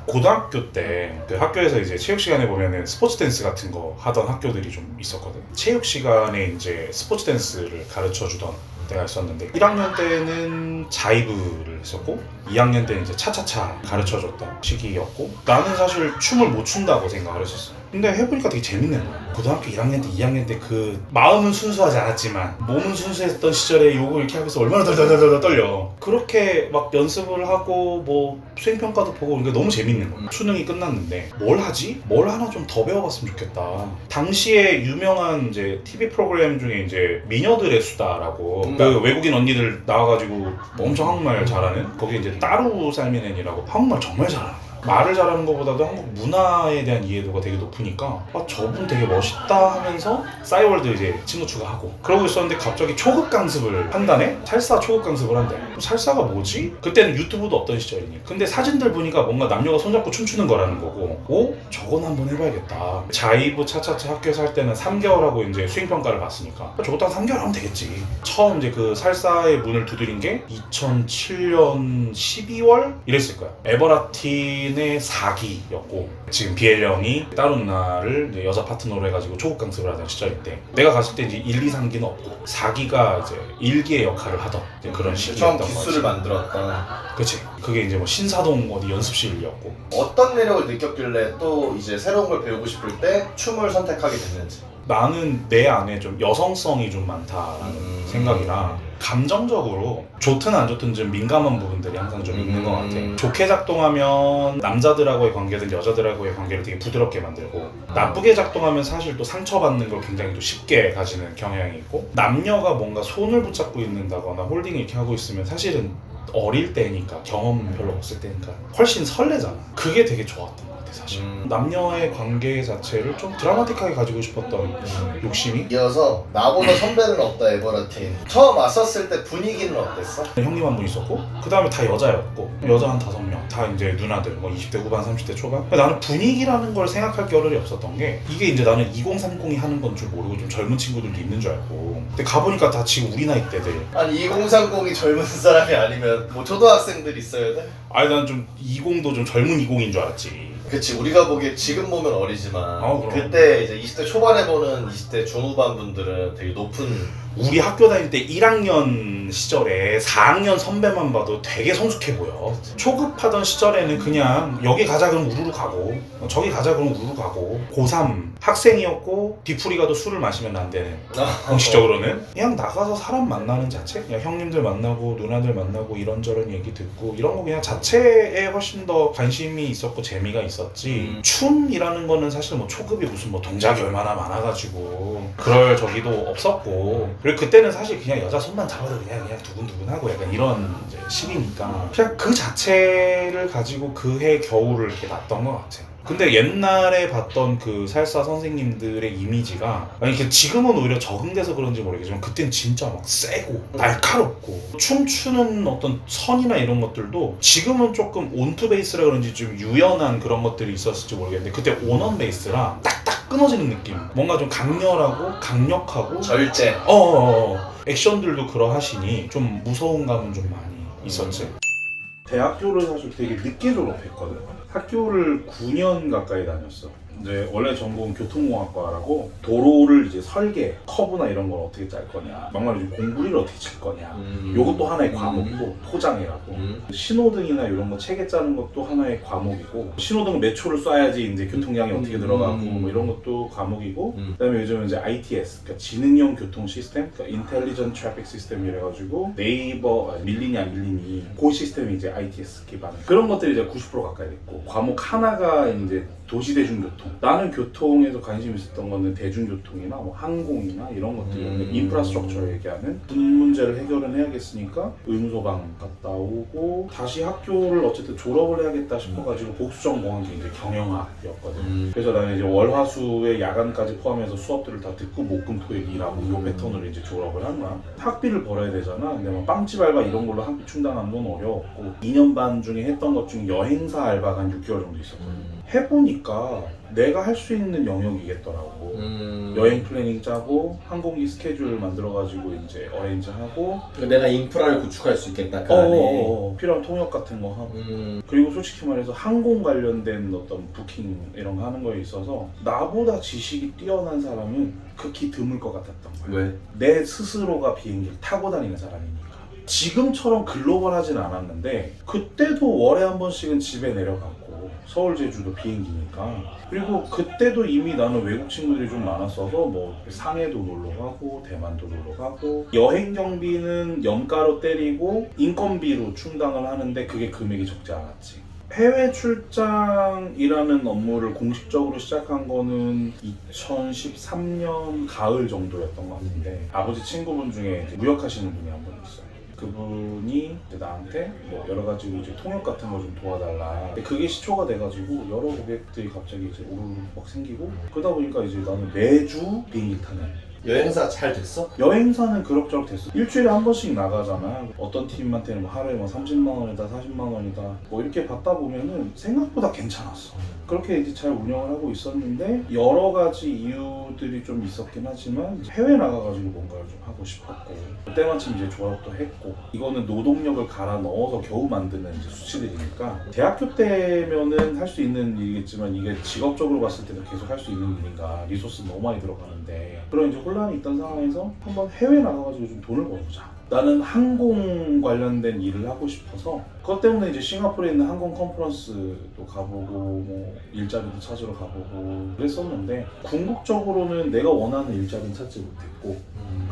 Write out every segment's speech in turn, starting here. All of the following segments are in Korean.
고등학교 때 그 학교에서 이제 체육 시간에 보면은 스포츠 댄스 같은 거 하던 학교들이 좀 있었거든. 체육 시간에 이제 스포츠 댄스를 가르쳐 주던 때가 있었는데 1학년 때는 자이브를 했었고 2학년 때는 이제 차차차 가르쳐 줬던 시기였고 나는 사실 춤을 못 춘다고 생각을 했었어. 근데 해보니까 되게 재밌는 거야. 고등학교 1학년 때 2학년 때 그 마음은 순수하지 않았지만 몸은 순수했던 시절에 요거 이렇게 하면서 얼마나 덜덜덜덜 떨려. 그렇게 막 연습을 하고 뭐 수행평가도 보고 그러니까 너무 재밌는 거야. 수능이 끝났는데 뭘 하지? 뭘 하나 좀 더 배워봤으면 좋겠다. 당시에 유명한 이제 TV 프로그램 중에 이제 미녀들의 수다라고 그 외국인 언니들 나와가지고 엄청 한국말 잘하는 거기 이제 따루 살미넨이라고 한국말 정말 잘하는 거야. 말을 잘하는 것보다도 한국 문화에 대한 이해도가 되게 높으니까 아 저분 되게 멋있다 하면서 싸이월드 이제 친구 추가하고 그러고 있었는데 갑자기 초급 강습을 한다네? 살사 초급 강습을 한대. 살사가 뭐지? 그때는 유튜브도 없던 시절이니 근데 사진들 보니까 뭔가 남녀가 손잡고 춤추는 거라는 거고 오? 저건 한번 해봐야겠다. 자이브 차차차 학교에서 할 때는 3개월 하고 이제 수행평가를 봤으니까 저것도 한 3개월 하면 되겠지. 처음 이제 그 살사의 문을 두드린 게 2007년 12월 이랬을 거야. 에버라틴의 4기였고 지금 비엘 형이 따로 누나를 이제 여자 파트너로 해가지고 초급 강습을 하던 시절인데 내가 갔을 때 이제 1, 2, 3기는 없고 4기가 이제 1기의 역할을 하던 이제 그런 시기였던 거지. 처음 기술을 만들었던. 그치. 그게 이제 뭐 신사동 어디 연습실이었고 어떤 매력을 느꼈길래 또 이제 새로운 걸 배우고 싶을 때 춤을 선택하게 됐는지. 나는 내 안에 좀 여성성이 좀 많다라는 생각이라 감정적으로 좋든 안 좋든 좀 민감한 부분들이 항상 좀 있는 것 같아. 좋게 작동하면 남자들하고의 관계든 여자들하고의 관계를 되게 부드럽게 만들고 나쁘게 작동하면 사실 또 상처받는 걸 굉장히 또 쉽게 가지는 경향이 있고 남녀가 뭔가 손을 붙잡고 있는다거나 홀딩을 이렇게 하고 있으면 사실은 어릴 때니까 경험 별로 없을 때니까 훨씬 설레잖아. 그게 되게 좋았던 것 같아 사실. 남녀의 관계 자체를 좀 드라마틱하게 가지고 싶었던 욕심이. 이어서 나보다 선배는 없다 에버라틴. 처음 왔었을 때 분위기는 어땠어? 형님 한 분 있었고 그 다음에 다 여자였고 여자 한 5명 다 이제 누나들 뭐 20대 후반 30대 초반. 나는 분위기라는 걸 생각할 겨를이 없었던 게 이게 이제 나는 2030이 하는 건 줄 모르고 좀 젊은 친구들도 있는 줄 알고 근데 가보니까 다 지금 우리 나이 때들. 아니 2030이 젊은 사람이 아니면 뭐 초등학생들 있어야 돼? 아니 난 좀 20도 좀 젊은 20인 줄 알았지. 그치 우리가 보기에 지금 보면 어리지만 그럼. 그때 이제 20대 초반에 보는 20대 중후반 분들은 되게 높은. 우리 학교 다닐 때 1학년 시절에 4학년 선배만 봐도 되게 성숙해 보여. 초급하던 시절에는 그냥 여기 가자 그럼 우르르 가고 저기 가자 그럼 우르르 가고 고3 학생이었고 뒤풀이 가도 술을 마시면 안 되는 공식적으로는 그냥 나가서 사람 만나는 자체 그냥 형님들 만나고 누나들 만나고 이런저런 얘기 듣고 이런 거 그냥 자체에 훨씬 더 관심이 있었고 재미가 있었지. 춤이라는 거는 사실 뭐 초급이 무슨 뭐 동작이 얼마나 많아가지고 그럴 저기도 없었고 그리고 그때는 사실 그냥 여자 손만 잡아도 그냥 두근두근하고 약간 이런 이제 시기니까 그냥 그 자체를 가지고 그해 겨울을 이렇게 났던 것 같아. 근데 옛날에 봤던 그 살사 선생님들의 이미지가 아니 지금은 오히려 적응돼서 그런지 모르겠지만 그때는 진짜 막 세고 날카롭고 춤추는 어떤 선이나 이런 것들도 지금은 조금 온투 베이스라 그런지 좀 유연한 그런 것들이 있었을지 모르겠는데 그때 온원 베이스라 딱딱 끊어지는 느낌. 뭔가 좀 강렬하고 강력하고 절제. 액션들도 그러하시니 좀 무서운 감은 좀 많이 있었지. 대학교를 사실 되게 늦게 졸업했거든. 학교를 9년 가까이 다녔어. 이제 원래 전공 교통공학과라고 도로를 이제 설계, 커브나 이런 걸 어떻게 짤 거냐, 막말로 공구리를 어떻게 칠 거냐, 요것도 하나의 과목이고 토장이라고 신호등이나 이런 거 체계 짜는 것도 하나의 과목이고 신호등 몇 초를 쏴야지 이제 교통량이 어떻게 들어가고 뭐 이런 것도 과목이고 그다음에 요즘은 이제 ITS, 그러니까 지능형 교통 시스템, 그러니까 Intelligent Traffic System 이래가지고 네이버 밀리니 안 밀리니 그 시스템이 이제 ITS 기반 그런 것들이 이제 90% 가까이 됐고 과목 하나가 이제 도시대중교통. 나는 교통에서 관심 있었던 거는 대중교통이나 뭐 항공이나 이런 것들이었는데 인프라스트럭처 얘기하는 그 문제를 해결은 해야겠으니까 의무소방 갔다 오고 다시 학교를 어쨌든 졸업을 해야겠다 싶어가지고 복수전 공학이 이제 경영학이었거든. 그래서 나는 이제 월화수에 야간까지 포함해서 수업들을 다 듣고 목금토일 일하고 이 패턴으로 이제 졸업을 한 거야. 학비를 벌어야 되잖아. 근데 막 빵집 알바 이런 걸로 학비 충당하는 건 어려웠고 2년 반 중에 했던 것 중에 여행사 알바가 한 6개월 정도 있었거든. 해보니까 내가 할 수 있는 영역이겠더라고. 여행 플래닝 짜고 항공기 스케줄 만들어가지고 이제 어레인지하고 내가 인프라를 구축할 수 있겠다 그 안에. 필요한 통역 같은 거 하고 그리고 솔직히 말해서 항공 관련된 어떤 부킹 이런 거 하는 거에 있어서 나보다 지식이 뛰어난 사람은 극히 드물 것 같았던 거야. 왜? 내 스스로가 비행기를 타고 다니는 사람이니까. 지금처럼 글로벌하진 않았는데 그때도 월에 한 번씩은 집에 내려갔고 서울 제주도 비행기니까. 그리고 그때도 이미 나는 외국 친구들이 좀 많았어서 뭐 상해도 놀러 가고 대만도 놀러 가고 여행 경비는 연가로 때리고 인건비로 충당을 하는데 그게 금액이 적지 않았지. 해외 출장이라는 업무를 공식적으로 시작한 거는 2013년 가을 정도였던 것 같은데 아버지 친구분 중에 이제 무역하시는 분이 한 분 있어요. 그분이 이제 나한테 뭐 여러 가지 이제 통역 같은 거 좀 도와달라. 근데 그게 시초가 돼가지고 여러 고객들이 갑자기 이제 우르르 막 생기고 그러다 보니까 이제 나는 매주 비행기 타는. 여행사 잘 됐어? 여행사는 그럭저럭 됐어. 일주일에 한 번씩 나가잖아. 어떤 팀한테는 뭐 하루에 뭐 30만 원이다, 40만 원이다. 뭐 이렇게 받다 보면은 생각보다 괜찮았어. 그렇게 이제 잘 운영을 하고 있었는데 여러 가지 이유들이 좀 있었긴 하지만 해외 나가가지고 뭔가를 좀 하고 싶었고 그때마침 이제 졸업도 했고 이거는 노동력을 갈아 넣어서 겨우 만드는 이제 수치들이니까 대학교 때면은 할 수 있는 일이겠지만 이게 직업적으로 봤을 때도 계속 할 수 있는 일인가 리소스 너무 많이 들어가는데 그런 이제 혼란이 있던 상황에서 한번 해외 나가가지고 좀 돈을 벌어보자. 나는 항공 관련된 일을 하고 싶어서 그것 때문에 이제 싱가포르에 있는 항공 컨퍼런스도 가보고 뭐 일자리도 찾으러 가보고 그랬었는데 궁극적으로는 내가 원하는 일자리는 찾지 못했고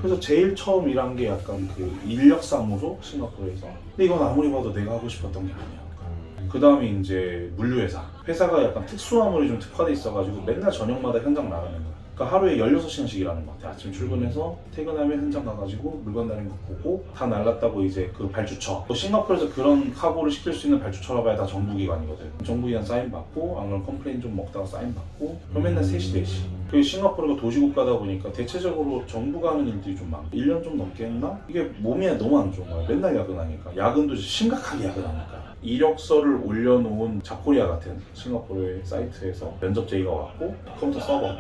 그래서 제일 처음 일한 게 약간 그 인력사무소 싱가포르에서 근데 이건 아무리 봐도 내가 하고 싶었던 게 아니야. 그 다음에 이제 물류회사 회사가 약간 특수화물이 좀 특화돼 있어가지고 맨날 저녁마다 현장 나가는 거야. 그러니까 하루에 16시간씩 일하는 것 같아. 아침 출근해서 퇴근하면 현장 가가지고 물건 다니는 거 보고 다 날랐다고 이제 그 발주처 싱가포르에서 그런 카고를 시킬 수 있는 발주처라 봐야 다 정부기관이거든. 정부기관 사인 받고 안 그러면 컴플레인 좀 먹다가 사인 받고 그럼 맨날 3시 4시 그리고 싱가포르가 도시국가다 보니까 대체적으로 정부가 하는 일들이 좀 많고 1년 좀 넘게 했나? 이게 몸에 너무 안 좋은 거야. 맨날 야근하니까 야근도 심각하게 야근하니까 이력서를 올려놓은 자코리아 같은 싱가포르의 사이트에서 면접 제의가 왔고 컴퓨터 서버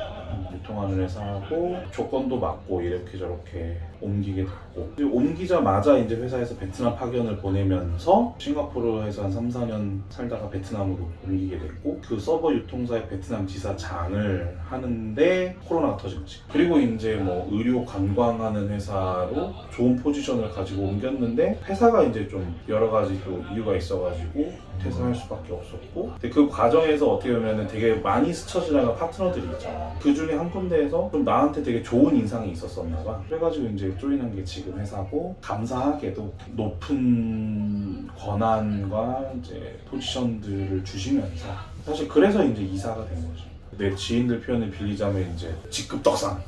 유통하는 회사하고 조건도 맞고 이렇게 저렇게 옮기게 됐고 옮기자마자 이제 회사에서 베트남 파견을 보내면서 싱가포르에서 한 3, 4년 살다가 베트남으로 옮기게 됐고 그 서버 유통사의 베트남 지사장을 하는데 코로나가 터진 거지. 그리고 이제 뭐 의료 관광하는 회사로 좋은 포지션을 가지고 옮겼는데 회사가 이제 좀 여러 가지 또 이유가 있어가지고 퇴사할 수밖에 없었고 근데 그 과정에서 어떻게 보면 되게 많이 스쳐 지나간 파트너들이 있잖아. 그 중에 한 군데에서 좀 나한테 되게 좋은 인상이 있었었나 봐. 그래가지고 이제 조인한 게 지금 회사고 감사하게도 높은 권한과 이제 포지션들을 주시면서 사실 그래서 이제 이사가 된 거죠. 내 지인들 표현을 빌리자면 이제 직급 떡상.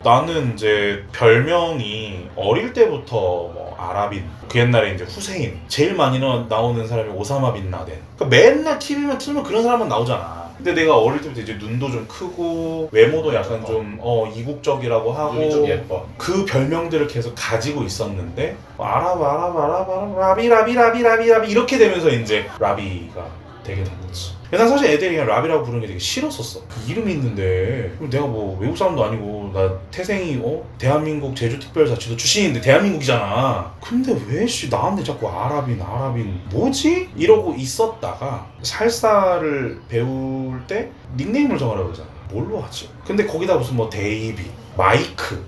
나는 이제 별명이 어릴 때부터 뭐 아라빈, 그 옛날에 이제 후세인, 제일 많이 나오는 사람이 오사마 빈 라덴. 그러니까 맨날 TV만 틀면 그런 사람만 나오잖아. 근데 내가 어릴 때부터 이제 눈도 좀 크고 외모도 약간 좀 이국적이라고 하고 눈이 좀 예뻐. 그 별명들을 계속 가지고 있었는데 라비 이렇게 되면서 이제 라비가 되게 된 거지. 난 사실 애들이 그냥 라비라고 부르는 게 되게 싫었었어. 그 이름이 있는데 내가 뭐 외국 사람도 아니고 나 태생이 대한민국 제주특별자치도 출신인데 대한민국이잖아. 근데 왜 나한테 자꾸 아라빈 뭐지? 이러고 있었다가 살사를 배울 때 닉네임을 정하라고 그러잖아. 뭘로 하지? 근데 거기다 무슨 뭐 데이비 마이크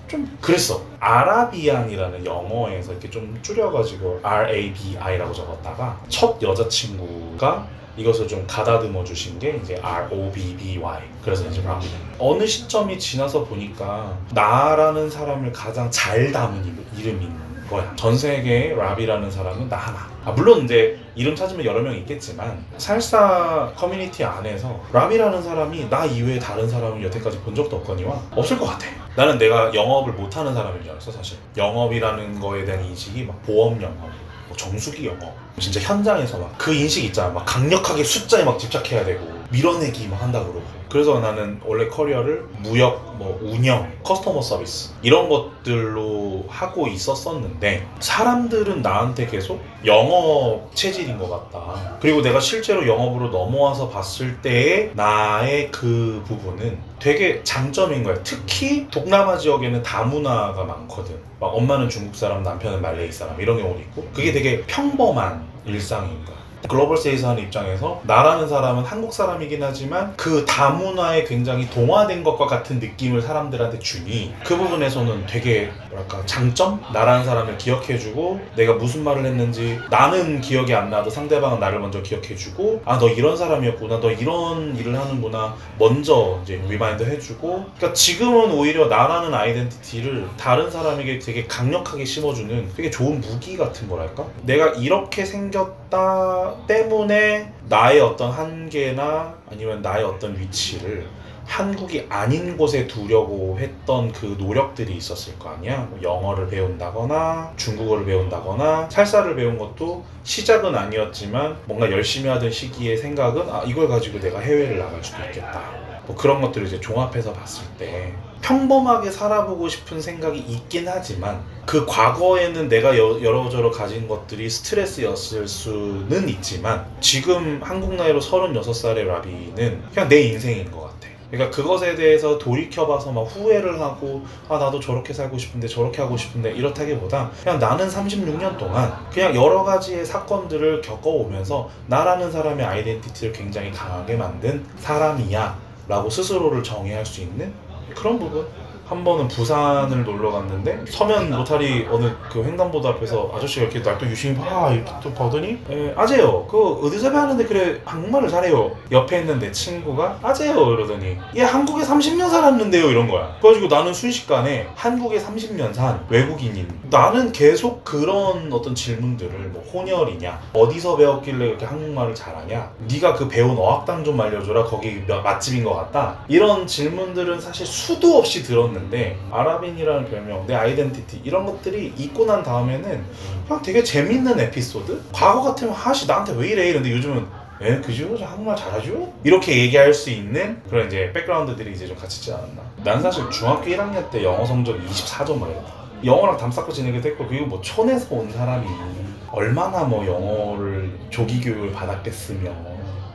좀 그랬어. 아라비안이라는 영어에서 이렇게 좀 줄여가지고 RABI라고 적었다가 첫 여자친구가 이것을 좀 가다듬어 주신 게 이제 ROBBY. 그래서 이제 라비. 어느 시점이 지나서 보니까 나라는 사람을 가장 잘 담은 이름인 거야. 전 세계에 라비라는 사람은 나 하나. 물론 이제 이름 찾으면 여러 명 있겠지만 살사 커뮤니티 안에서 라비라는 사람이 나 이외에 다른 사람을 여태까지 본 적도 없거니와 없을 것 같아. 나는 내가 영업을 못하는 사람인 줄 알았어. 사실 영업이라는 거에 대한 인식이 막 보험 영업, 뭐 정수기 영업, 진짜 현장에서 막 그 인식 있잖아. 막 강력하게 숫자에 막 집착해야 되고 밀어내기 막 한다 그러고. 그래서 나는 원래 커리어를 무역, 뭐 운영, 커스터머 서비스 이런 것들로 하고 있었었는데 사람들은 나한테 계속 영업 체질인 것 같다. 그리고 내가 실제로 영업으로 넘어와서 봤을 때의 나의 그 부분은 되게 장점인 거야. 특히 동남아 지역에는 다문화가 많거든. 막 엄마는 중국 사람, 남편은 말레이 사람 이런 경우도 있고 그게 되게 평범한 일상인 거야. 글로벌 세일즈 하는 입장에서 나라는 사람은 한국 사람이긴 하지만 그 다문화에 굉장히 동화된 것과 같은 느낌을 사람들한테 주니 그 부분에서는 되게 뭐랄까 장점? 나라는 사람을 기억해주고 내가 무슨 말을 했는지 나는 기억이 안 나도 상대방은 나를 먼저 기억해주고 아 너 이런 사람이었구나 너 이런 일을 하는구나 먼저 이제 리마인드 해주고 그러니까 지금은 오히려 나라는 아이덴티티를 다른 사람에게 되게 강력하게 심어주는 되게 좋은 무기 같은 거랄까? 내가 이렇게 생겼다 때문에 나의 어떤 한계나 아니면 나의 어떤 위치를 한국이 아닌 곳에 두려고 했던 그 노력들이 있었을 거 아니야. 뭐 영어를 배운다거나 중국어를 배운다거나 살사를 배운 것도 시작은 아니었지만 뭔가 열심히 하던 시기의 생각은 아 이걸 가지고 내가 해외를 나갈 수도 있겠다. 뭐 그런 것들을 이제 종합해서 봤을 때 평범하게 살아보고 싶은 생각이 있긴 하지만 그 과거에는 내가 여러저러 가진 것들이 스트레스였을 수는 있지만 지금 한국 나이로 36살의 라비는 그냥 내 인생인 것 같아. 그러니까 그것에 대해서 돌이켜봐서 막 후회를 하고 아 나도 저렇게 살고 싶은데 저렇게 하고 싶은데 이렇다기보다 그냥 나는 36년 동안 그냥 여러 가지의 사건들을 겪어오면서 나라는 사람의 아이덴티티를 굉장히 강하게 만든 사람이야 라고 스스로를 정의할 수 있는 그런 부분. 한 번은 부산을 놀러 갔는데 서면 로타리 어느 그 횡단보도 앞에서 아저씨가 이렇게 날 또 유심히 이렇게 또 보더니 아재요 그 어디서 배웠는데 그래 한국말을 잘해요. 옆에 있는 내 친구가 아재요 이러더니 얘 한국에 30년 살았는데요 이런 거야. 그래가지고 나는 순식간에 한국에 30년 산 외국인인 나는 계속 그런 어떤 질문들을 뭐 혼혈이냐 어디서 배웠길래 그렇게 한국말을 잘하냐 네가 그 배운 어학당 좀 알려줘라 거기 맛집인 것 같다 이런 질문들은 사실 수도 없이 들었는데 아랍인이라는 별명, 내 아이덴티티 이런 것들이 있고 난 다음에는 그냥 되게 재밌는 에피소드? 과거 같으면 하씨 나한테 왜 이래 이런데 요즘은 그죠? 저 한국말 잘하죠? 이렇게 얘기할 수 있는 그런 이제 백그라운드들이 이제 좀 같이 있지 않았나. 난 사실 중학교 1학년 때 영어 성적이 24점 막 이랬다. 영어랑 담쌓고 지내기도 했고 그리고 뭐 촌에서 온 사람이 얼마나 뭐 영어를 조기 교육을 받았겠으며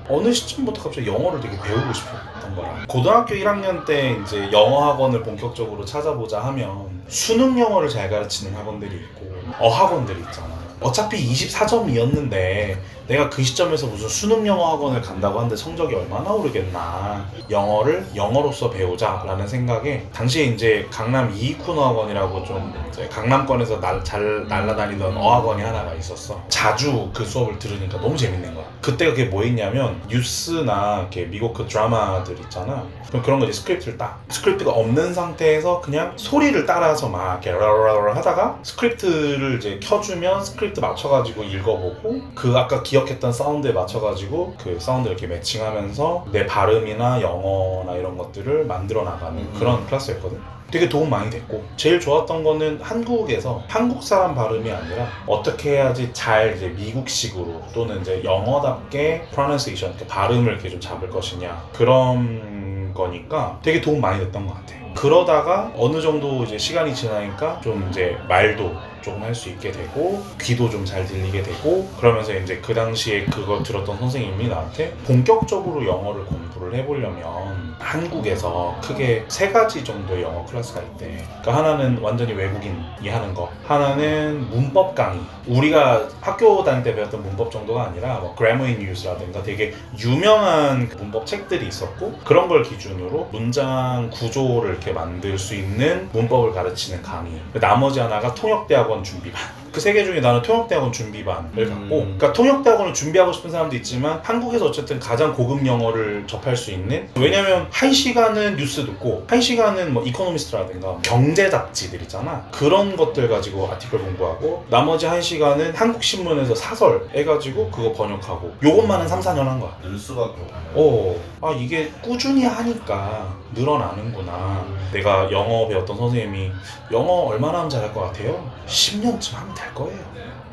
어느 시점부터 갑자기 영어를 되게 배우고 싶었던 거라. 고등학교 1학년 때 이제 영어 학원을 본격적으로 찾아보자 하면 수능 영어를 잘 가르치는 학원들이 있고 어학원들이 있잖아. 어차피 24점이었는데 내가 그 시점에서 무슨 수능 영어 학원을 간다고 하는데 성적이 얼마나 오르겠나. 영어를 영어로서 배우자 라는 생각에 당시에 이제 강남 이이쿠노 학원이라고 좀 이제 강남권에서 잘 날아다니던 어학원이 하나가 있었어. 자주 그 수업을 들으니까 너무 재밌는 거야. 그때가 그게 뭐였냐면 뉴스나 이렇게 미국 그 드라마들 있잖아. 그런 거 이제 스크립트를 스크립트가 없는 상태에서 그냥 소리를 따라서 막 이렇게 라라라 하다가 스크립트를 이제 켜주면 스크립트 맞춰가지고 읽어보고 그 아까 기억했던 사운드에 맞춰가지고 그 사운드 이렇게 매칭하면서 내 발음이나 영어나 이런 것들을 만들어 나가는 그런 클래스였거든. 되게 도움 많이 됐고 제일 좋았던 거는 한국에서 한국 사람 발음이 아니라 어떻게 해야지 잘 이제 미국식으로 또는 이제 영어답게 pronunciation 발음을 이렇게 좀 잡을 것이냐 그런 거니까 되게 도움 많이 됐던 것 같아. 그러다가 어느 정도 이제 시간이 지나니까 좀 이제 말도 조금 할 수 있게 되고 귀도 좀 잘 들리게 되고 그러면서 이제 그 당시에 그거 들었던 선생님이 나한테 본격적으로 영어를 공부를 해보려면 한국에서 크게 3가지 정도의 영어 클래스가 있대. 그러니까 하나는 완전히 외국인이 하는 거, 하나는 문법 강의. 우리가 학교 다닐 때 배웠던 문법 정도가 아니라 뭐 Grammar in Use라든가 되게 유명한 문법 책들이 있었고 그런 걸 기준으로 문장 구조를 이렇게 만들 수 있는 문법을 가르치는 강의. 나머지 하나가 통역대학원 준비반. 그 3개 중에 나는 통역대학원 준비반을 갖고 그러니까 통역대학원을 준비하고 싶은 사람도 있지만 한국에서 어쨌든 가장 고급 영어를 접할 수 있는 왜냐면 1시간은 뉴스 듣고 1시간은 뭐 이코노미스트라든가 경제 잡지들 있잖아 그런 것들 가지고 아티클 공부하고 나머지 1시간은 한국신문에서 사설 해가지고 그거 번역하고 요것만 한 3-4년 한 거야. 늘 수밖에 없네. 아 이게 꾸준히 하니까 늘어나는구나. 내가 영어 배웠던 선생님이 영어 얼마나 하면 잘할 것 같아요? 10년쯤 하면 될 거예요.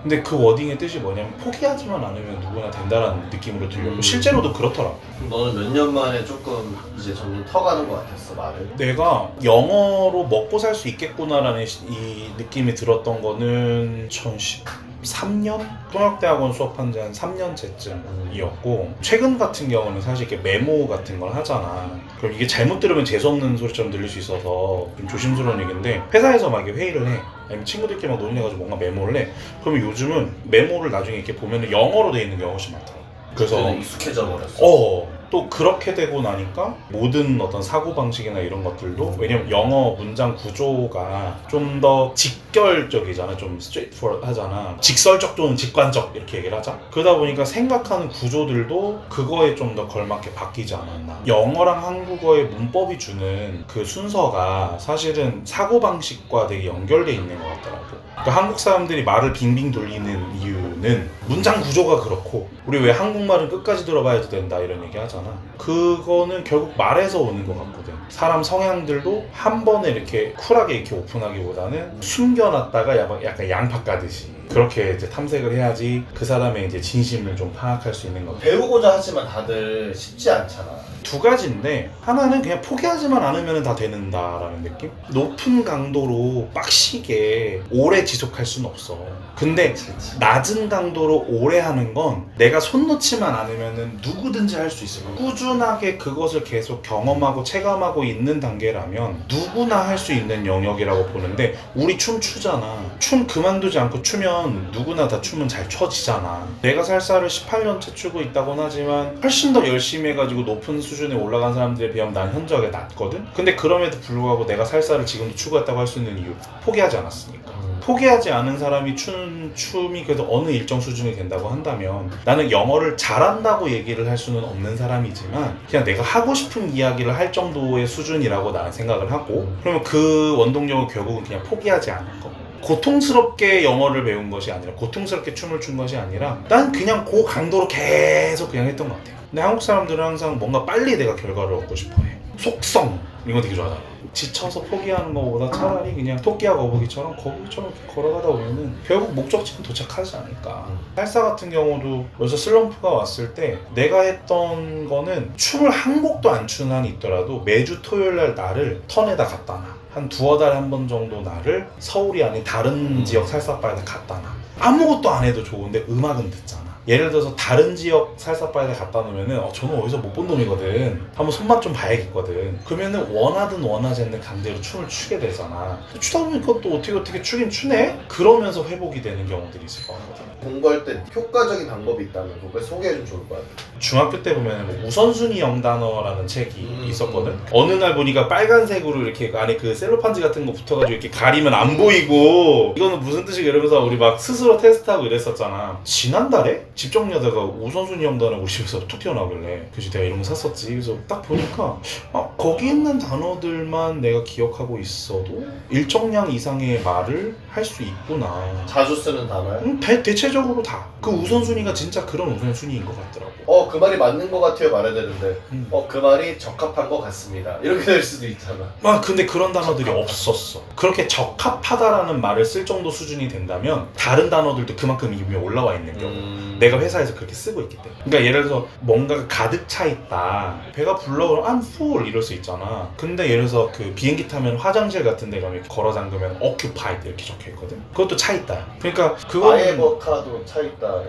근데 그 워딩의 뜻이 뭐냐면 포기하지만 않으면 누구나 된다라는 느낌으로 들렸고 실제로도 그렇더라고. 너는 몇 년 만에 조금 이제 점점 터가는 것 같았어 말을. 내가 영어로 먹고 살 수 있겠구나라는 이 느낌이 들었던 거는 2013년? 통역대학원 수업한 지 한 3년째쯤이었고 최근 같은 경우는 사실 이렇게 메모 같은 걸 하잖아. 그럼 이게 잘못 들으면 재수없는 소리처럼 들릴 수 있어서 좀 조심스러운 얘기인데 회사에서 막 이렇게 회의를 해. 아니면 친구들끼리 막 논의해가지고 뭔가 메모를 해. 그러면 요즘은 메모를 나중에 이렇게 보면 영어로 돼 있는 경우가 훨씬 많더라고. 그래서 익숙해져 버렸어. 또 그렇게 되고 나니까 모든 어떤 사고방식이나 이런 것들도 왜냐면 영어 문장 구조가 좀 더 직결적이잖아. 좀 straightforward 하잖아. 직설적 또는 직관적 이렇게 얘기를 하자. 그러다 보니까 생각하는 구조들도 그거에 좀 더 걸맞게 바뀌지 않았나. 영어랑 한국어의 문법이 주는 그 순서가 사실은 사고방식과 되게 연결돼 있는 것 같더라고. 그러니까 한국 사람들이 말을 빙빙 돌리는 이유는 문장 구조가 그렇고 우리 왜 한국말은 끝까지 들어봐야 된다 이런 얘기 하잖아. 그거는 결국 말에서 오는 것 같거든. 사람 성향들도 한 번에 이렇게 쿨하게 이렇게 오픈하기보다는 숨겨놨다가 약간 양파 까듯이 그렇게 이제 탐색을 해야지 그 사람의 이제 진심을 좀 파악할 수 있는 거죠. 배우고자 하지만 다들 쉽지 않잖아. 두 가지인데 하나는 그냥 포기하지만 않으면 다 되는다라는 느낌? 높은 강도로 빡시게 오래 지속할 수는 없어. 근데 낮은 강도로 오래 하는 건 내가 손 놓지만 않으면 누구든지 할 수 있을 거야. 꾸준하게 그것을 계속 경험하고 체감하고 있는 단계라면 누구나 할 수 있는 영역이라고 보는데 우리 춤 추잖아. 춤 그만두지 않고 추면 누구나 다 춤은 잘 춰지잖아. 내가 살사를 18년째 추고 있다고는 하지만 훨씬 더 열심히 해가지고 높은 수준에 올라간 사람들에 비하면 난 현저하게 낮거든? 근데 그럼에도 불구하고 내가 살사를 지금도 추고 있다고 할 수 있는 이유 포기하지 않았으니까. 포기하지 않은 사람이 추는 춤이 그래도 어느 일정 수준이 된다고 한다면 나는 영어를 잘한다고 얘기를 할 수는 없는 사람이지만 그냥 내가 하고 싶은 이야기를 할 정도의 수준이라고 나는 생각을 하고 그러면 그 원동력은 결국은 그냥 포기하지 않은 거. 고통스럽게 영어를 배운 것이 아니라 고통스럽게 춤을 춘 것이 아니라 난 그냥 그 강도로 계속 그냥 했던 것 같아요. 근데 한국 사람들은 항상 뭔가 빨리 내가 결과를 얻고 싶어해. 속성 이런 거 되게 좋아하잖아. 지쳐서 포기하는 것보다 차라리 그냥 토끼와 거북이처럼 이렇게 걸어가다 보면은 결국 목적지는 도착하지 않을까. 살사 같은 경우도 벌써 슬럼프가 왔을 때 내가 했던 거는 춤을 한 곡도 안 추는 한이 있더라도 매주 토요일날 나를 턴에다 갖다 놔. 한 두어 달에 한 번 정도 나를 서울이 아닌 다른 지역 살사바에다 갖다 놔. 아무것도 안 해도 좋은데 음악은 듣잖아. 예를 들어서 다른 지역 살사바에다 갖다 놓으면은 저는 어디서 못 본 놈이거든. 한번 손맛 좀 봐야겠거든. 그러면은 원하든 원하지 않는 강제로 춤을 추게 되잖아. 추다 보니까 또 어떻게 추긴 추네? 그러면서 회복이 되는 경우들이 있을 것 같거든. 공부할 때 효과적인 방법이 있다면 그걸 소개해주면 좋을 것 같아. 중학교 때 보면 뭐 우선순위 영단어라는 책이 있었거든. 어느 날 보니까 빨간색으로 이렇게 안에 그 셀로판지 같은 거 붙어가지고 이렇게 가리면 안 보이고 이거는 무슨 뜻이야 이러면서 우리 막 스스로 테스트하고 이랬었잖아. 지난달에 집 정리하다가 우선순위 영단어 우리 집에서 툭 튀어나오길래 그래서 내가 이런 거 샀었지. 그래서 딱 보니까 거기 있는 단어들만 내가 기억하고 있어도 일정량 이상의 말을 할 수 있구나. 자주 쓰는 단어야? 대체적으로 다. 그 우선순위가 진짜 그런 우선순위인 것 같더라고. 그 말이 맞는 것 같아요 말해야 되는데 그 말이 적합한 것 같습니다 이렇게 될 수도 있잖아. 근데 그런 단어들이 없었어. 그렇게 적합하다라는 말을 쓸 정도 수준이 된다면 다른 단어들도 그만큼 이미 올라와 있는 경우. 내가 회사에서 그렇게 쓰고 있기 때문에. 그러니까 예를 들어서 뭔가가 가득 차 있다. 배가 불러 그러면 I'm full 이럴 수 있잖아. 근데 예를 들어서 그 비행기 타면 화장실 같은 데 가면 이렇게 걸어 잠그면 occupied 이렇게 적혀 있거든. 그것도 차 있다. 그러니까 그거는 아예버카도 차 있다네.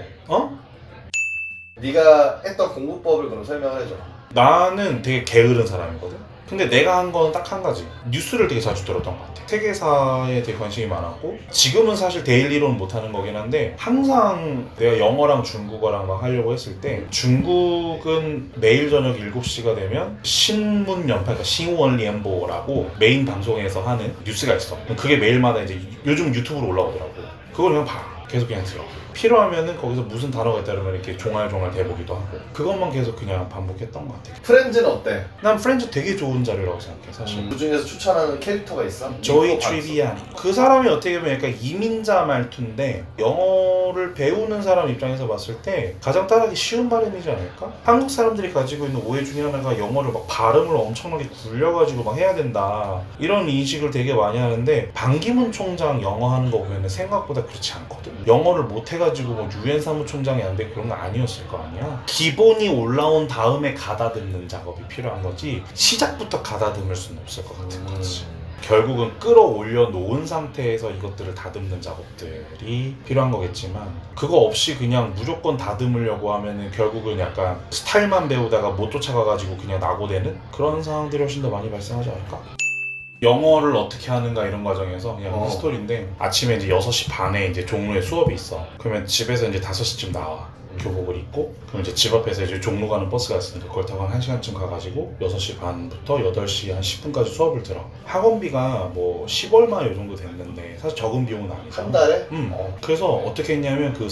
네가 했던 공부법을 그럼 설명을 해줘. 나는 되게 게으른 사람이거든. 근데 내가 한 건 딱 한 가지. 뉴스를 되게 자주 들었던 것 같아. 세계사에 되게 관심이 많았고 지금은 사실 데일리로는 못하는 거긴 한데 항상 내가 영어랑 중국어랑 막 하려고 했을 때 중국은 매일 저녁 7시가 되면 신문 연판, 그러니까 싱원리엔보라고 메인 방송에서 하는 뉴스가 있어. 그게 매일마다 이제 요즘 유튜브로 올라오더라고. 그걸 그냥 봐. 계속 그냥 들어. 필요하면은 거기서 무슨 단어가 있다 그러면 이렇게 종알종알 대보기도 하고 그것만 계속 그냥 반복했던 것 같아. 프렌즈는 어때? 난 프렌즈 되게 좋은 자료라고 생각해 사실. 그 중에서 추천하는 캐릭터가 있어? 조이 이거 봤어. 트리비아니. 그 사람이 어떻게 보면 약간 이민자 말투인데 영어를 배우는 사람 입장에서 봤을 때 가장 따라하기 쉬운 발음이지 않을까? 한국 사람들이 가지고 있는 오해 중에 하나가 영어를 막 발음을 엄청나게 굴려가지고 막 해야 된다 이런 인식을 되게 많이 하는데 반기문 총장 영어 하는 거 보면 생각보다 그렇지 않거든. 영어를 못 해가지고 뭐 유엔 사무총장이 안 돼 그런 거 아니었을 거 아니야. 기본이 올라온 다음에 가다듬는 작업이 필요한 거지 시작부터 가다듬을 수는 없을 것 같은 거지. 결국은 끌어올려 놓은 상태에서 이것들을 다듬는 작업들이 필요한 거겠지만 그거 없이 그냥 무조건 다듬으려고 하면은 결국은 약간 스타일만 배우다가 못 쫓아가가지고 그냥 낙오되는 그런 상황들이 훨씬 더 많이 발생하지 않을까? 영어를 어떻게 하는가 이런 과정에서 그냥 스토리인데 아침에 이제 6시 반에 이제 종로에 수업이 있어. 그러면 집에서 이제 5시쯤 나와. 교복을 입고 그럼 이제 집 앞에서 이제 종로 가는 버스가 있으니까 그걸 타고 한 1시간쯤 가가지고 6시 반부터 8시 한 10분까지 수업을 들어. 학원비가 뭐 10얼마 요 정도 됐는데 사실 적은 비용은 아니잖아. 한 달에? 그래서 어떻게 했냐면 그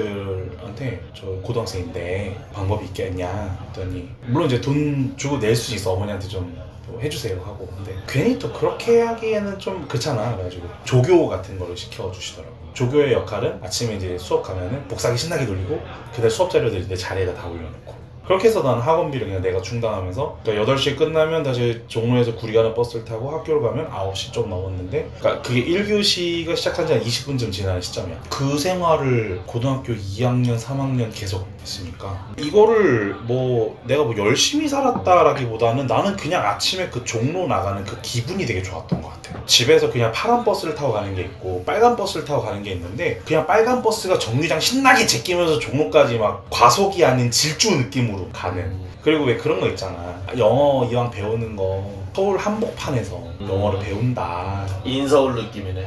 선생님들한테 저 고등학생인데 방법이 있겠냐 했더니 물론 이제 돈 주고 낼 수 있어. 어머니한테 좀 해주세요 하고. 근데 괜히 또 그렇게 하기에는 좀 그렇잖아. 그래가지고 조교 같은 거를 시켜주시더라고. 조교의 역할은 아침에 이제 수업 가면은 복사기 신나게 돌리고 그다음 수업 자료들 내 자리에다 다 올려놓고 그렇게 해서 난 학원비를 그냥 내가 충당하면서 그러니까 8시에 끝나면 다시 종로에서 구리 가는 버스를 타고 학교를 가면 9시 좀 넘었는데 그러니까 그게 1교시가 시작한 지 한 20분쯤 지나는 시점이야. 그 생활을 고등학교 2학년, 3학년 계속 했으니까 이거를 뭐 내가 뭐 열심히 살았다라기보다는 나는 그냥 아침에 그 종로 나가는 그 기분이 되게 좋았던 것 같아요. 집에서 그냥 파란 버스를 타고 가는 게 있고 빨간 버스를 타고 가는 게 있는데 그냥 빨간 버스가 정류장 신나게 제끼면서 종로까지 막 과속이 아닌 질주 느낌으로 가는. 그리고 왜 그런 거 있잖아. 영어 이왕 배우는 거 서울 한복판에서 영어를 배운다. 인서울 느낌이네.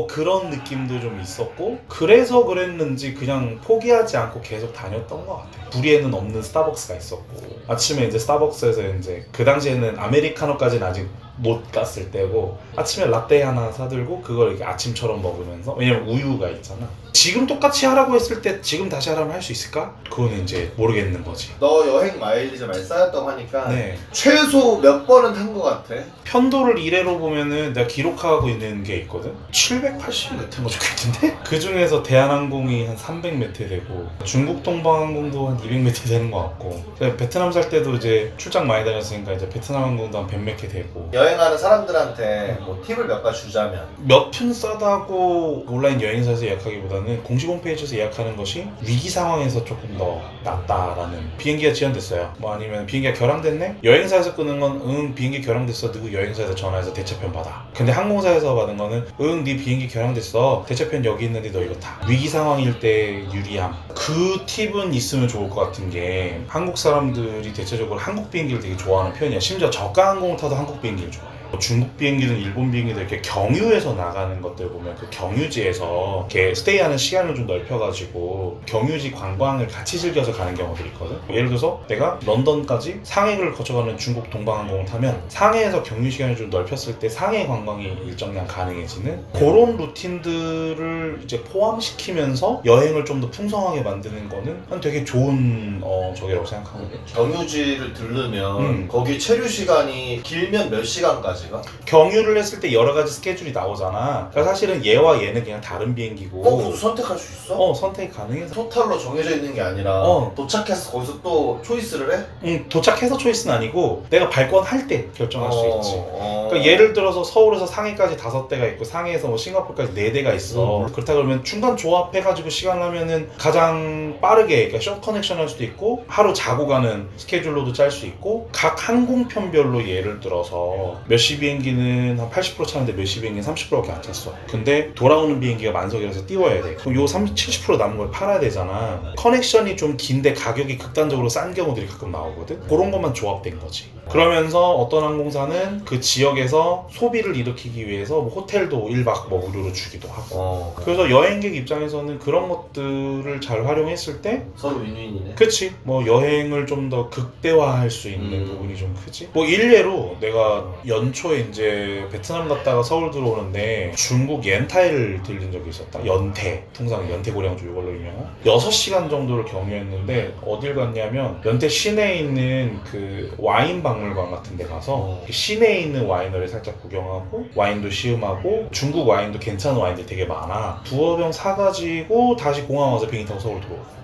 그런 느낌도 좀 있었고 그래서 그랬는지 그냥 포기하지 않고 계속 다녔던 것 같아. 구리에는 없는 스타벅스가 있었고 아침에 이제 스타벅스에서 이제 그 당시에는 아메리카노까지는 아직 못 갔을 때고 아침에 라떼 하나 사들고 그걸 이렇게 아침처럼 먹으면서 왜냐면 우유가 있잖아. 지금 똑같이 하라고 했을 때 지금 다시 하라면 할 수 있을까? 그거는 이제 모르겠는 거지. 너 여행 마일리지 많이 쌓였다고 하니까 네. 최소 몇 번은 탄 것 같아? 편도를 이래로 보면은 내가 기록하고 있는 게 있거든? 780몇 거 적혀있던데? 그 중에서 대한항공이 한 300몇 회 되고 중국 동방항공도 한 200몇 회 되는 것 같고 제가 베트남 살 때도 이제 출장 많이 다녔으니까 이제 베트남 항공도 한 100몇 회 되고 여행하는 사람들한테 뭐 팁을 몇 가지 주자면 몇 푼 싸다고 온라인 여행사에서 예약하기보다는 공식 홈페이지에서 예약하는 것이 위기 상황에서 조금 더 낫다라는. 비행기가 지연됐어요 뭐 아니면 비행기가 결항됐네? 여행사에서 끄는 건 비행기 결항됐어 누구 여행사에서 전화해서 대체편 받아. 근데 항공사에서 받은 거는 네 비행기 결항됐어 대체편 여기 있는데 너 이거 타. 위기 상황일 때 유리함. 그 팁은 있으면 좋을 것 같은 게 한국 사람들이 대체적으로 한국 비행기를 되게 좋아하는 편이야. 심지어 저가 항공을 타도 한국 비행기를 좋아해. 중국 비행기든 일본 비행기든 이렇게 경유해서 나가는 것들 보면 그 경유지에서 이렇게 스테이하는 시간을 좀 넓혀가지고 경유지 관광을 같이 즐겨서 가는 경우들이 있거든. 예를 들어서 내가 런던까지 상해를 거쳐가는 중국 동방항공을 타면 상해에서 경유 시간을 좀 넓혔을 때 상해 관광이 일정량 가능해지는 그런 루틴들을 이제 포함시키면서 여행을 좀 더 풍성하게 만드는 거는 한 되게 좋은 저기라고 생각하거든. 경유지를 들르면 거기 체류 시간이 길면 몇 시간까지가? 경유를 했을 때 여러 가지 스케줄이 나오잖아. 그러니까 사실은 얘와 얘는 그냥 다른 비행기고. 그것도 선택할 수 있어? 선택이 가능해서. 토탈로 정해져 있는 게 아니라 도착해서 거기서 또 초이스를 해? 응, 도착해서 초이스는 아니고 내가 발권할 때 결정할 수 있지. 그러니까 그러니까 예를 들어서 서울에서 상해까지 5대가 있고 상해에서 뭐 싱가포르까지 4대가 있어. 그렇다 그러면 중간 조합해가지고 시간 하면은 가장 빠르게 그러니까 숏 커넥션 할 수도 있고 하루 자고 가는 스케줄로도 짤 수 있고 각 항공편별로 예를 들어서 몇 시 비행기는 한 80% 차는데 몇 시 비행기는 30%밖에 안 찼어. 근데 돌아오는 비행기가 만석이라서 띄워야 돼. 그럼 요 70% 남은 걸 팔아야 되잖아. 커넥션이 좀 긴데 가격이 극단적으로 싼 경우들이 가끔 나오거든. 그런 것만 조합된 거지. 그러면서 어떤 항공사는 그 지역에서 소비를 일으키기 위해서 뭐 호텔도 1박 뭐 무료로 주기도 하고 그래서 여행객 입장에서는 그런 것들을 잘 활용했을 때 서로 윈윈이네. 그치 뭐 여행을 좀 더 극대화할 수 있는 부분이 좀 크지. 뭐 일례로 내가 연초에 이제 베트남 갔다가 서울 들어오는데 중국 옌타이를 들린 적이 있었다. 연태, 통상 연태고량주 이걸로 유명한 6시간 정도를 경유했는데 어딜 갔냐면 연태 시내에 있는 그 와인 박물관 같은 데 가서 그 시내에 있는 와이너리 살짝 구경하고 와인도 시음하고 중국 와인도 괜찮은 와인들 되게 많아. 두어 병 사가지고 다시 공항 와서 비행기 타고 서울 들어오고.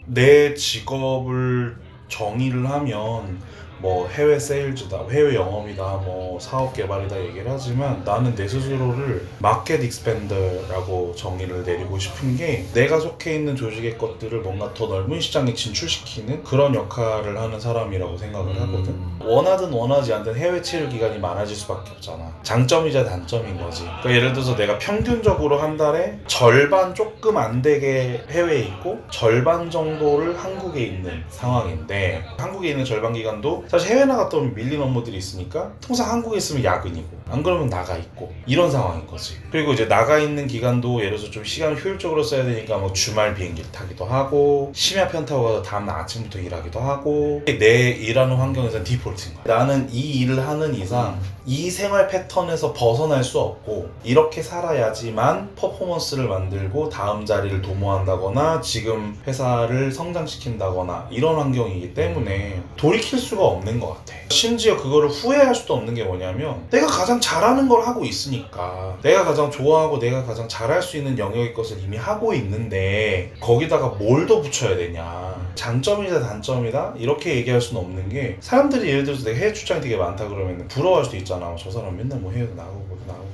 내 직업을 정의를 하면 뭐 해외 세일즈다, 해외 영업이다, 뭐 사업 개발이다 얘기를 하지만 나는 내 스스로를 마켓 익스펜더라고 정의를 내리고 싶은 게 내가 속해 있는 조직의 것들을 뭔가 더 넓은 시장에 진출시키는 그런 역할을 하는 사람이라고 생각을 하거든. 원하든 원하지 않든 해외 체류 기간이 많아질 수밖에 없잖아. 장점이자 단점인 거지. 그러니까 예를 들어서 내가 평균적으로 한 달에 절반 조금 안 되게 해외에 있고 절반 정도를 한국에 있는 상황인데 한국에 있는 절반 기간도 사실 해외 나갔다 오면 밀린 업무들이 있으니까 통상 한국에 있으면 야근이고 안 그러면 나가 있고 이런 상황인 거지. 그리고 이제 나가 있는 기간도 예를 들어서 좀 시간을 효율적으로 써야 되니까 뭐 주말 비행기를 타기도 하고 심야 편 타고 가서 다음날 아침부터 일하기도 하고 내 일하는 환경에서는 디폴트인 거야. 나는 이 일을 하는 이상 이 생활 패턴에서 벗어날 수 없고 이렇게 살아야지만 퍼포먼스를 만들고 다음 자리를 도모한다거나 지금 회사를 성장시킨다거나 이런 환경이기 때문에 돌이킬 수가 없는 것 같아. 심지어 그거를 후회할 수도 없는 게 뭐냐면 내가 가장 잘하는 걸 하고 있으니까 내가 가장 좋아하고 내가 가장 잘할 수 있는 영역의 것을 이미 하고 있는데 거기다가 뭘 더 붙여야 되냐. 장점이다 단점이다 이렇게 얘기할 수는 없는 게 사람들이 예를 들어서 내가 해외 출장이 되게 많다 그러면 부러워할 수도 있잖아. 저 사람 맨날 뭐 해외도 나가고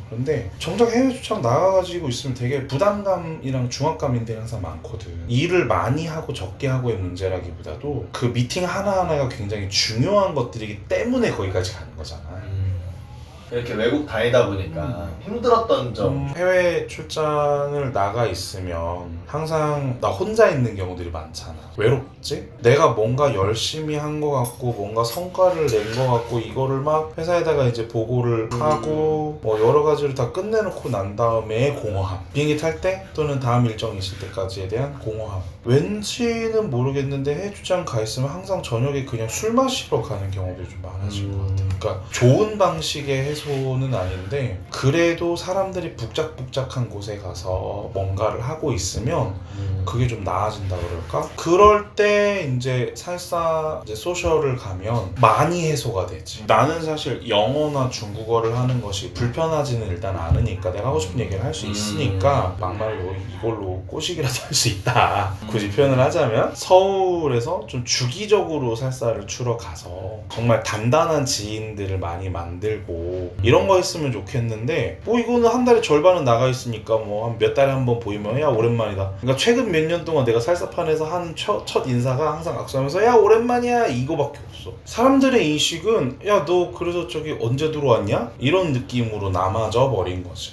그런데 정작 해외 출장 나가가지고 있으면 되게 부담감이랑 중압감인데 항상 많거든. 일을 많이 하고 적게 하고의 문제라기보다도 그 미팅 하나하나가 굉장히 중요한 것들이기 때문에 거기까지 가는 거잖아. 이렇게 외국 다니다 보니까 힘들었던 점. 해외 출장을 나가 있으면 항상 나 혼자 있는 경우들이 많잖아. 외롭지? 내가 뭔가 열심히 한 것 같고 뭔가 성과를 낸 것 같고 이거를 막 회사에다가 이제 보고를 하고 뭐 여러 가지를 다 끝내놓고 난 다음에 공허함. 비행기 탈 때 또는 다음 일정이 있을 때까지에 대한 공허함. 왠지는 모르겠는데 해외 출장 가 있으면 항상 저녁에 그냥 술 마시러 가는 경우들이 좀 많아질 것 같아. 그러니까 좋은 방식의 해소는 아닌데 그래도 사람들이 북적북적한 곳에 가서 뭔가를 하고 있으면 그게 좀 나아진다 그럴까? 그럴 때 이제 살사 이제 소셜을 가면 많이 해소가 되지. 나는 사실 영어나 중국어를 하는 것이 불편하지는 일단 않으니까 내가 하고 싶은 얘기를 할 수 있으니까 막말로 이걸로 꼬시기라도 할 수 있다. 굳이 표현을 하자면 서울에서 좀 주기적으로 살사를 추러 가서 정말 단단한 지인들을 많이 만들고 이런 거 했으면 좋겠는데 뭐 이거는 한 달에 절반은 나가 있으니까 뭐 한 몇 달에 한 번 보이면 야 오랜만이다. 그러니까 최근 몇 년 동안 내가 살사판에서 한 첫 인사가 항상 악수하면서 야 오랜만이야 이거밖에 없어. 사람들의 인식은 야 너 그래서 저기 언제 들어왔냐? 이런 느낌으로 남아져 버린 거지.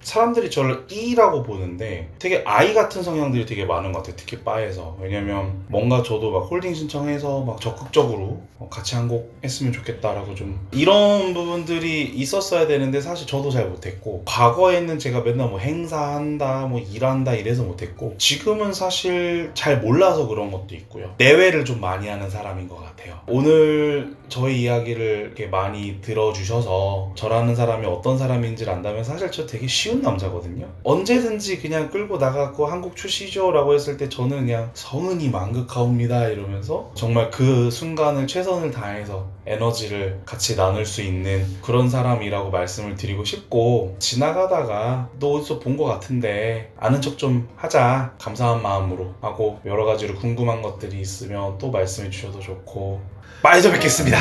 사람들이 저를 E라고 보는데 되게 I 같은 성향들이 되게 많은 것 같아요. 특히 바에서. 왜냐면 뭔가 저도 막 홀딩 신청해서 막 적극적으로 같이 한 곡 했으면 좋겠다라고 좀 이런 부분들이 있었어야 되는데 사실 저도 잘 못했고 과거에는 제가 맨날 뭐 행사한다 뭐 일한다 이래서 못했고 지금은 사실 잘 몰라서 그런 것도 있고요. 내외를 좀 많이 하는 사람인 것 같아요. 오늘 저희 이야기를 이렇게 많이 들어주셔서 저라는 사람이 어떤 사람인지를 안다면 사실 저 되게 쉬운 남자거든요. 언제든지 그냥 끌고 나가고 한국 출시죠 라고 했을 때 저는 그냥 성은이 만극하옵니다 이러면서 정말 그 순간을 최선을 다해서 에너지를 같이 나눌 수 있는 그런 사람이라고 말씀을 드리고 싶고 지나가다가 너 어디서 본 것 같은데 아는 척 좀 하자 감사한 마음으로 하고 여러 가지로 궁금한 것들이 있으면 또 말씀해 주셔도 좋고 많이 뵙겠습니다.